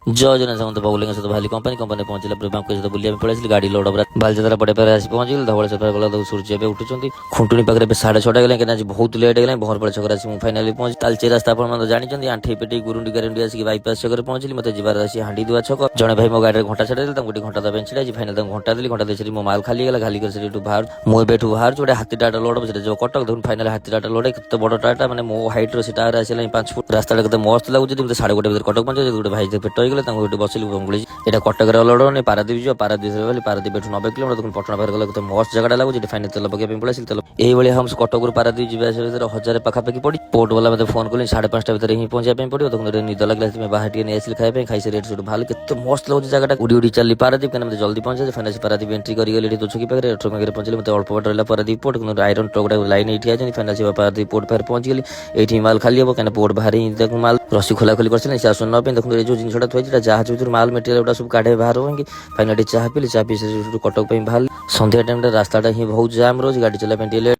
जय जगन्नाथ समस्त बाबुलिंग सहित बाहरी कंपनी पहुंचला सहित बुलिया पड़े गाड़ी लोड बालजात्रा पड़े पर आसी पहुंची धवल सफा गला सूर्य ए उठुंट खुंटुणी पाखे 6:30 गला कहीं बहुत लेट गला भर छक आसी फाइनाली पहुंची तालचे रास्ता आप जानते आंठी पेटी गुरुंडी गारुंडी आसिक बाईपास छक पहुंचली मत जबार आसी हांडी दुआ छक जड़े भाई मो गाड़ी घंटा छाड़ी गोटे घंटा दबा छिड़ा फाइनाल घंटा देली घंटा देरी मो माल खाली गला खाली कर बाहर मुझे बाहर गोटे हाथी टाटा लोड जो कटक देखो फाइनाल हाथी टाटा लोड केते बड़ टाटा मैंने मो हाइट टायर आसला 5 फुट रास्ता केते मस्त लगुच 1:30 कटक पहुंचे गोटे भाई पेट हो बसिल এটা কটকরে অলড় পারাদ্বীপ যাব পারাদ্বীপ পারাদ্বীপ এঠু 90 কিলোমিটার দেখুন পটনা পার গলা কত মস্ত জায়গাটা লাগুছে ফাইনাল তেল পকাই পড়াইছিল তেল এইভাবে हम কটকରୁ পারাদ্বীপ ଯିବା ଆସିବା ଭିତରେ 1000 ପାଖାପାଖି ପଡି পোর্ট वाला মতে ফোন কলি 5:30 ভিতরে ହିଁ পৌঁছাଇବା ପାଇଁ ପଡିବ তখন ନିଦ ଲାଗିଲା ସେଥିପାଇଁ ବାହାର ଟିକେ ନେଇ ଆସିଲି ଖାଇବା ପାଇଁ ଖାଇସାରି ଏଠି ସେଠୁ ଭାଲ କେତେ ମସ୍ତ ଲାଗୁଛି ଜାଗାଟା ଉଡି ଉଡି ଚାଲି ପାରାଦ୍ୱୀପ କାରଣ ମତେ ଜଲ୍ଦି ପହଞ୍ଚାଏ ଫାଇନାଲ ପାରାଦ୍ୱୀପ ଏଣ୍ଟ୍ରି କରିଗଲି ଏଠି ଦୋଛକି ପାଖରେ ଟ୍ରକ୍ ପାଖରେ ପହଞ୍ଚିଲି ମତେ ଅଳ୍ପ ବାଟ ରହିଲା ପାରାଦ୍ୱୀପ ପୋର୍ଟ କିନ୍ତୁ ଆଇରନ୍ ଟ୍ରକ୍ ଗୁଡା ଲାଇନ ଏଠି ଆଛନ୍ତି ଫାଇନାଲ ସେବା ପାରାଦ୍ୱୀପ ପୋର୍ଟ ପାଖରେ ପହଞ୍ଚିଗଲି ଏଇଠି ମାଲ ଖାଲି ହବ କାରଣ ପୋର୍ଟ ବାହାରେ ହିଁ ଦେଖୁ ମାଲ ରସି ଖୋଲା ଖୋଲି କରିଥିଲେ ସେ ଆସୁନ ପାଇଁ ଦେଖନ୍ତୁ ଏ ଯୋଉ ଜିନିଷଟା ଥୋଇଛି ଜାହାଜ ଭିତରୁ ମାଲ ମେଟେରିଆଲ ଗୁଡା ସବୁ କାଢେ ବାହାର होंगे फाइनाली चाह पीली चाह पी कटक बाहर संध्या टाइम रास्ता ही बहुत जाम रोज गाड़ी चला